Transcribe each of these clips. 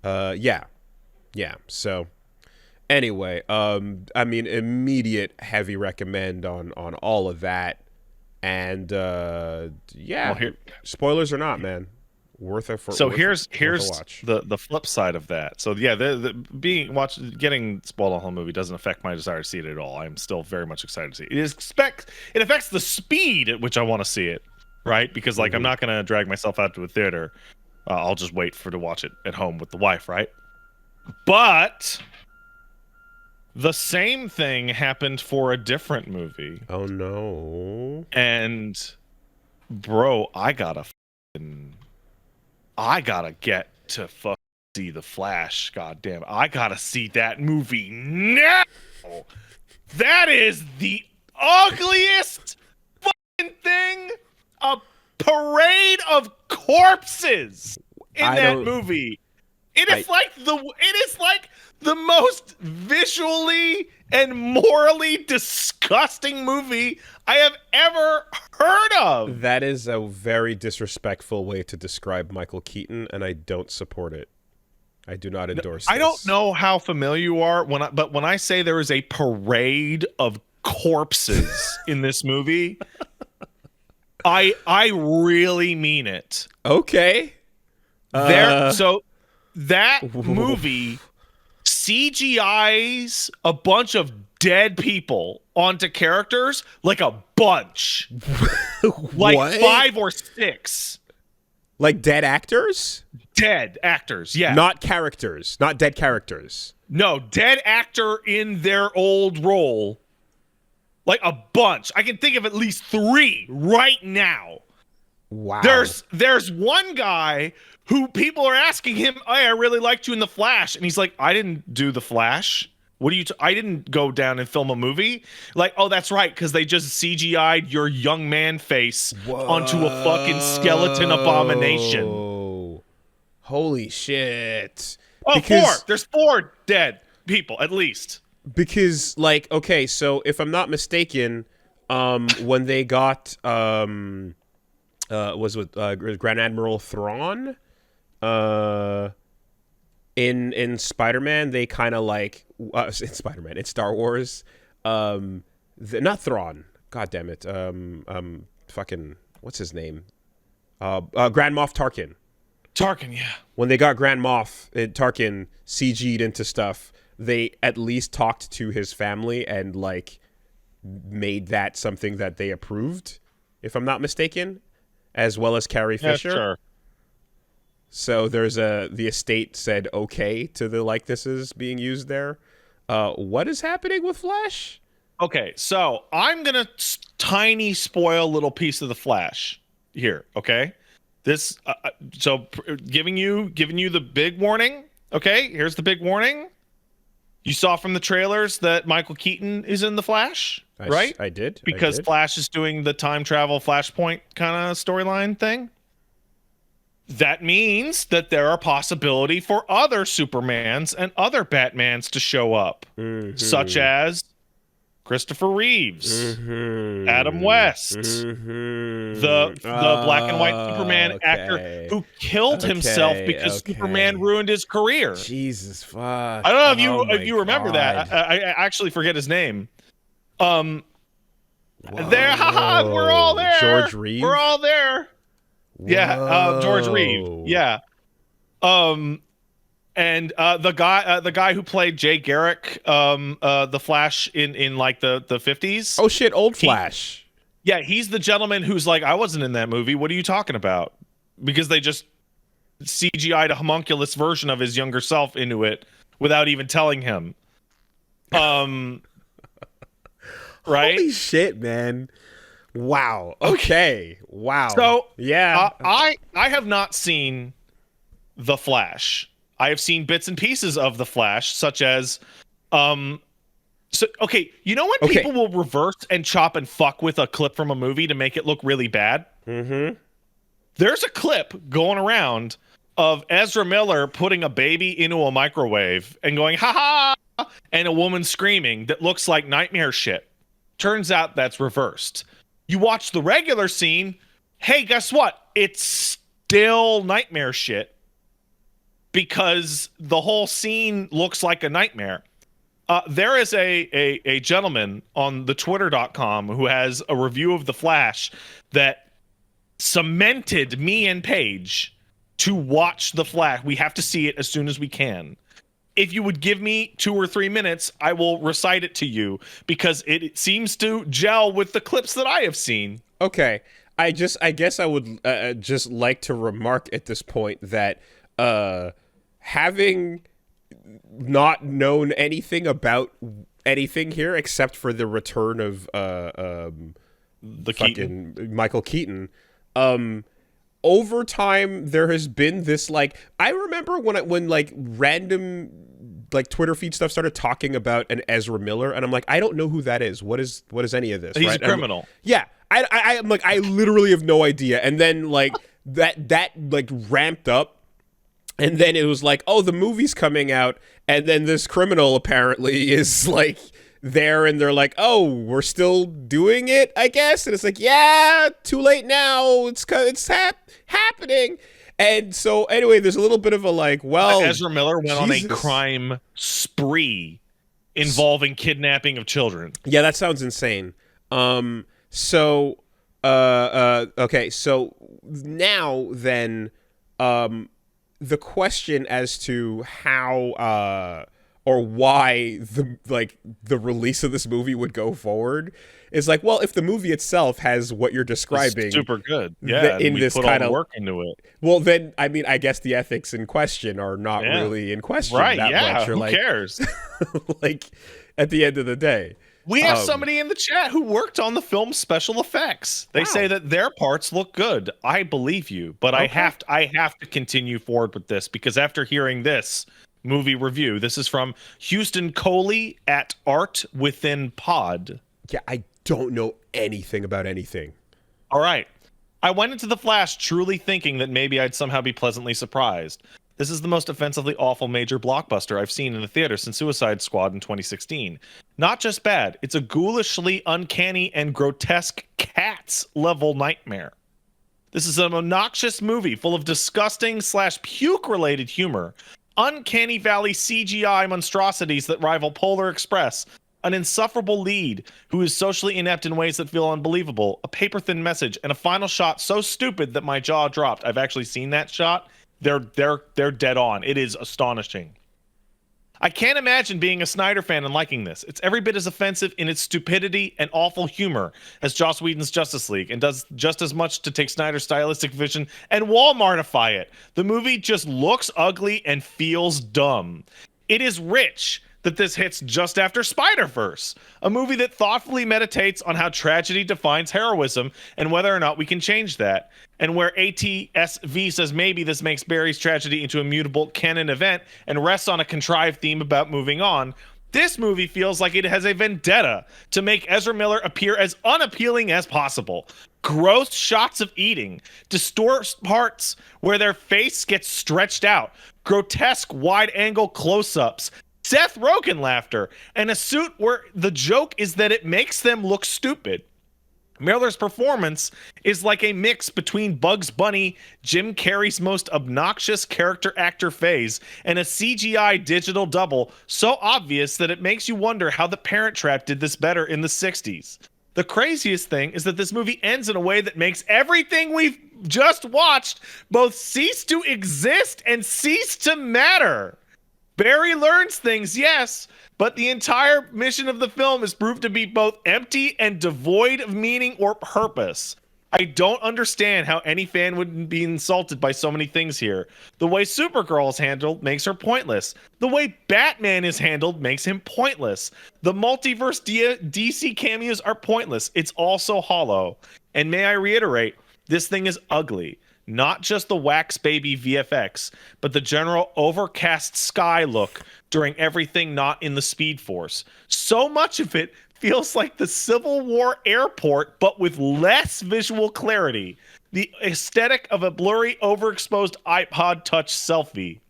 Yeah, yeah. So anyway, I mean, immediate heavy recommend on all of that, and Well, yeah, here, spoilers or not, man, worth it for so here's worth a here's watch. the flip side of that. So yeah, the being watch getting spoiled on the whole movie doesn't affect my desire to see it at all. I'm still very much excited to see it. It affects the speed at which I want to see it, right? Because like I'm Hmm. not gonna drag myself out to a theater. I'll just wait for to watch it at home with the wife, right? But the same thing happened for a different movie, Oh no. and bro, I gotta get to fuck see the Flash. God damn, I gotta see that movie now. That is the ugliest fucking thing. A parade of corpses in I that don't. movie. It I is like the most visually and morally disgusting movie I have ever heard of. That is a very disrespectful way to describe Michael Keaton, and I don't support it. I do not endorse I don't this. know how familiar you are but when I say there is a parade of corpses in this movie, I really mean it. Okay. There Uh. so that movie CGI's a bunch of dead people onto characters like a bunch. Like What? 5 or 6 Like dead actors? dead actors. Yeah. Not characters. Not dead characters. No, dead actor in their old role. Like a bunch. I can think of at least 3 right now. Wow. There's one guy who people are asking him, "Hey, I really liked you in The Flash," and he's like, "I didn't do The Flash. What do you? I didn't go down and film a movie." Like, oh, that's right, because they just CGI'd your young man face onto a fucking skeleton abomination. Whoa. Holy shit. Oh, 4. Because There's 4 dead people at least. like, okay, so if I'm not mistaken, when they got was with Grand Admiral Thrawn uh in Spider-Man, they kind of like in Spider-Man, in Star Wars, not Thrawn, god damn it, fucking what's his name, Grand Moff Tarkin. Tarkin, yeah. When they got Grand Moff Tarkin CG'd into stuff, they at least talked to his family and like made that something that they approved, if I'm not mistaken, as well as Carrie Yeah, Fisher. sure. So the estate said okay to the likenesses being used there. What is happening with Flash? Okay, so I'm gonna tiny spoil little piece of The Flash here. Okay, this giving you the big warning. Okay, here's the big warning. You saw from the trailers that Michael Keaton is in The Flash, right? I did. I Because did. Flash is doing the time travel Flashpoint kind of storyline thing. That means that there are possibility for other Supermans and other Batmans to show up, such Mm-hmm. as Christopher Reeves, Adam Mm-hmm. West, Mm-hmm. the black and white Superman actor Okay. who killed himself Okay. because Superman Okay. ruined his career. Jesus fuck. I don't know Oh if my you remember that. god. I actually forget his name. Um, there, haha, we're all Whoa. there. George We're Reeve? all there. Yeah, George Reeve. Whoa. Yeah. Um, and the guy who played Jay Garrick, the Flash in like the 50s. Oh shit, old He, Flash. yeah, he's the gentleman who's like, I wasn't in that movie. What are you talking about? Because they just CGI'd a homunculus version of his younger self into it without even telling him. Um, right? Holy shit, man. Wow. Okay. Wow. So Yeah. I have not seen The Flash. I have seen bits and pieces of The Flash, such as so okay, you know when Okay. people will reverse and chop and fuck with a clip from a movie to make it look really bad? Mm-hmm. There's a clip going around of Ezra Miller putting a baby into a microwave and going, ha ha, and a woman screaming that looks like nightmare shit. Turns out that's reversed. You watch the regular scene, hey, guess what? It's still nightmare shit. because the whole scene looks like a nightmare. There is a gentleman on the twitter.com who has a review of The Flash that cemented me and Paige to watch The Flash. We have to see it as soon as we can. If you would give me 2 or 3 minutes, I will recite it to you because it seems to gel with the clips that I have seen. Okay. I guess I would just like to remark at this point that having not known anything about anything here except for the return of The Keaton. Michael Keaton, over time there has been this, like, I remember when like random like Twitter feed stuff started talking about an Ezra Miller, and I'm like, I don't know who that is. What is any of this? He's right? a criminal. Yeah. I'm like, I literally have no idea. And then like that like ramped up. And then it was like, oh, the movie's coming out. And then this criminal apparently is like there, and they're like, oh, we're still doing it, I guess. And it's like, yeah, too late now. It's happening. And so anyway, there's a little bit of a like, well, Ezra Miller went on a Jesus. crime involving kidnapping of children. Yeah, that sounds insane. Okay, so now then, the question as to how or why the release of this movie would go forward is like, well, if the movie itself has what you're describing, It's super good, yeah, in we this put kind all of the work into it. well, then I mean, I guess the ethics in question are not Yeah. really in question Right? that Yeah. much. Or Who like, cares? like at the end of the day. We have somebody in the chat who worked on the film's special effects. They Wow. say that their parts look good. I believe you, but Okay. I have to continue forward with this because after hearing this movie review, this is from Houston Coley at Art Within Pod. Yeah, I don't know anything about anything. All right. I went into The Flash truly thinking that maybe I'd somehow be pleasantly surprised. This is the most offensively awful major blockbuster I've seen in the theater since Suicide Squad in 2016. Not just bad, it's a ghoulishly uncanny and grotesque Cats level nightmare. This is an obnoxious movie full of disgusting / puke related humor, uncanny valley CGI monstrosities that rival Polar Express, an insufferable lead who is socially inept in ways that feel unbelievable, a paper thin message, and a final shot so stupid that my jaw dropped. I've actually seen that shot. They're dead on. It is astonishing. I can't imagine being a Snyder fan and liking this. It's every bit as offensive in its stupidity and awful humor as Joss Whedon's Justice League, and does just as much to take Snyder's stylistic vision and Walmartify it. The movie just looks ugly and feels dumb. It is rich that this hits just after Spider-Verse, a movie that thoughtfully meditates on how tragedy defines heroism and whether or not we can change that. And where ATSV says maybe this makes Barry's tragedy into a mutable canon event and rests on a contrived theme about moving on, this movie feels like it has a vendetta to make Ezra Miller appear as unappealing as possible. Gross shots of eating, distort parts where their face gets stretched out, grotesque wide-angle close-ups, Seth Rogen laughter, and a suit where the joke is that it makes them look stupid. Miller's performance is like a mix between Bugs Bunny, Jim Carrey's most obnoxious character actor phase, and a CGI digital double so obvious that it makes you wonder how The Parent Trap did this better in the 60s. The craziest thing is that this movie ends in a way that makes everything we've just watched both cease to exist and cease to matter. Barry learns things, yes, but the entire mission of the film is proved to be both empty and devoid of meaning or purpose. I don't understand how any fan would be insulted by so many things here. The way Supergirl is handled makes her pointless. The way Batman is handled makes him pointless. The multiverse DC cameos are pointless. It's all so hollow. And may I reiterate, this thing is ugly. Not just the wax baby VFX, but the general overcast sky look during everything not in the Speed Force. So much of it feels like the Civil War airport, but with less visual clarity. The aesthetic of a blurry, overexposed iPod Touch selfie.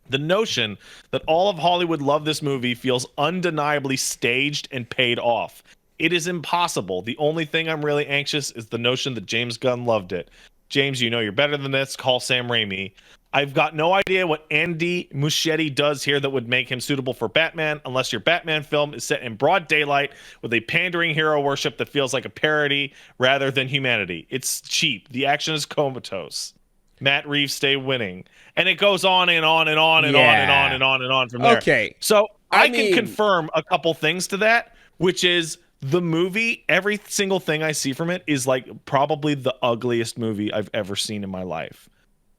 The notion that all of Hollywood loved this movie feels undeniably staged and paid off. It is impossible. The only thing I'm really anxious is the notion that James Gunn loved it. James, you know you're better than this. Call Sam Raimi. I've got no idea what Andy Muschietti does here that would make him suitable for Batman, unless your Batman film is set in broad daylight with a pandering hero worship that feels like a parody rather than humanity. It's cheap. The action is comatose. Matt Reeves stay winning. And it goes on and on and on and on and on and on and on from there. Okay. So I I can mean- confirm a couple things to that, which is the movie, every single thing I see from it is like probably the ugliest movie I've ever seen in my life.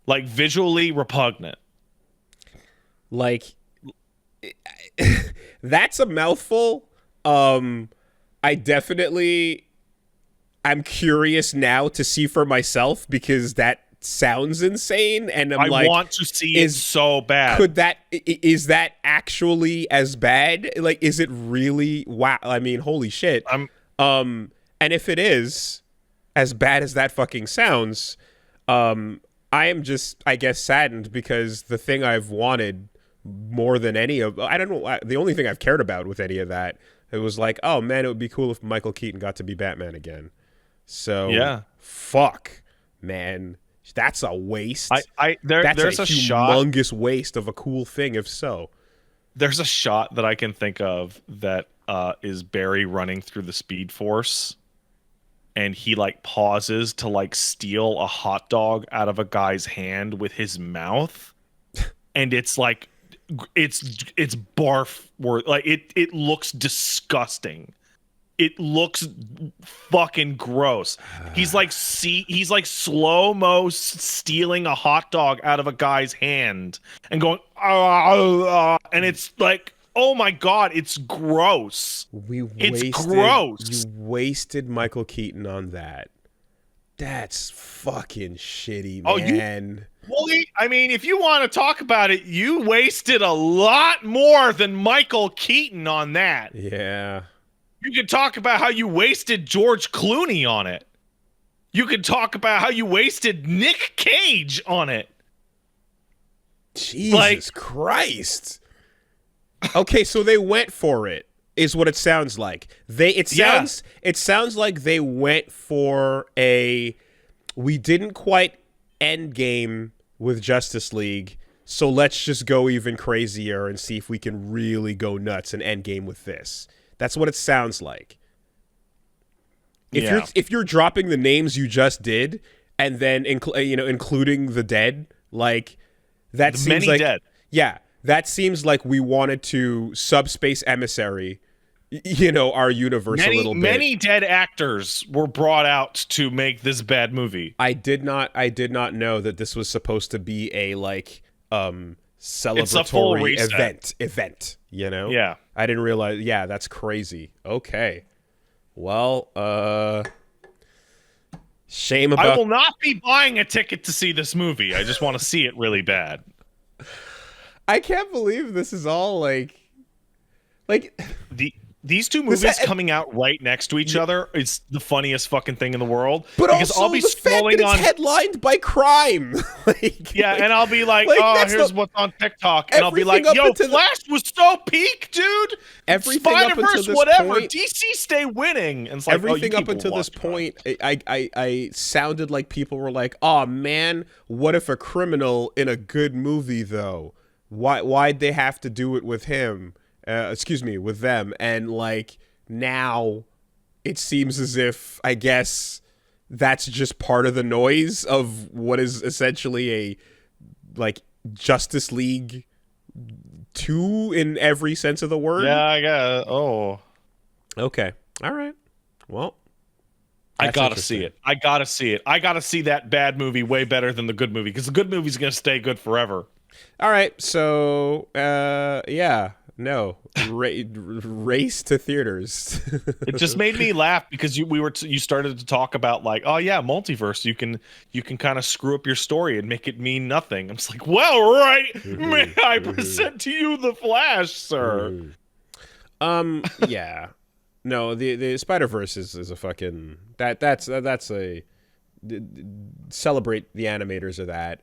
Like visually repugnant. Like, that's a mouthful. I'm curious now to see for myself because that sounds insane, and I want to see it so bad. Is that actually as bad? Like, is it really? Wow. I mean, holy shit. And if it is as bad as that fucking sounds, I am just, I guess, saddened because the thing I've wanted more than any of, I don't know, the only thing I've cared about with any of that, it was like, oh man, it would be cool if Michael Keaton got to be Batman again. So, yeah, fuck, man, that's a waste. There's a humongous waste of a cool thing, if so. There's a shot that I can think of that is Barry running through the Speed Force. And he like pauses to like steal a hot dog out of a guy's hand with his mouth, and it's like it's barf worth. Like it looks disgusting. It looks fucking gross. He's like slow-mo stealing a hot dog out of a guy's hand and going and it's like, oh my god, it's gross. It's gross. You wasted Michael Keaton on that. That's fucking shitty, man. Woolie, I mean, if you want to talk about it, you wasted a lot more than Michael Keaton on that. Yeah. You could talk about how you wasted George Clooney on it. You could talk about how you wasted Nick Cage on it. Jesus Christ. Okay, so they went for it, is what it sounds like. It sounds like they went for we didn't quite end game with Justice League, so let's just go even crazier and see if we can really go nuts and end game with this. That's what it sounds like. If you're dropping the names you just did and then including the dead, like that seems many like dead. Yeah. That seems like we wanted to Subspace Emissary, our universe a little bit. Many dead actors were brought out to make this bad movie. I did not know that this was supposed to be a celebratory event. Yeah. I didn't realize. Yeah, that's crazy. Okay. Well, shame about. I will not be buying a ticket to see this movie. I just want to see it really bad. I can't believe this is all like these two movies coming out right next to each other is the funniest fucking thing in the world. But because also I'll be the fact that it's headlined by crime. And I'll be like here's what's on TikTok, and I'll be like, yo, Flash was so peak, dude. Everything up until this whatever. point, DC stay winning, and it's like everything up until this point, I sounded like people were like, oh man, what if a criminal in a good movie though? Why'd they have to do it with him? With them. And like now it seems as if, I guess, that's just part of the noise of what is essentially a like Justice League 2 in every sense of the word. Yeah, I guess. Oh. Okay. All right. Well, I gotta see it. I gotta see it. I gotta see that bad movie way better than the good movie, because the good movie's gonna stay good forever. All right, so race to theaters. It just made me laugh because you started to talk about like, oh yeah, multiverse. You can kind of screw up your story and make it mean nothing. I'm just like, well, right, may I present to you the Flash, sir? Yeah, no, the Spider-Verse is a fucking that's a celebrate the animators of that.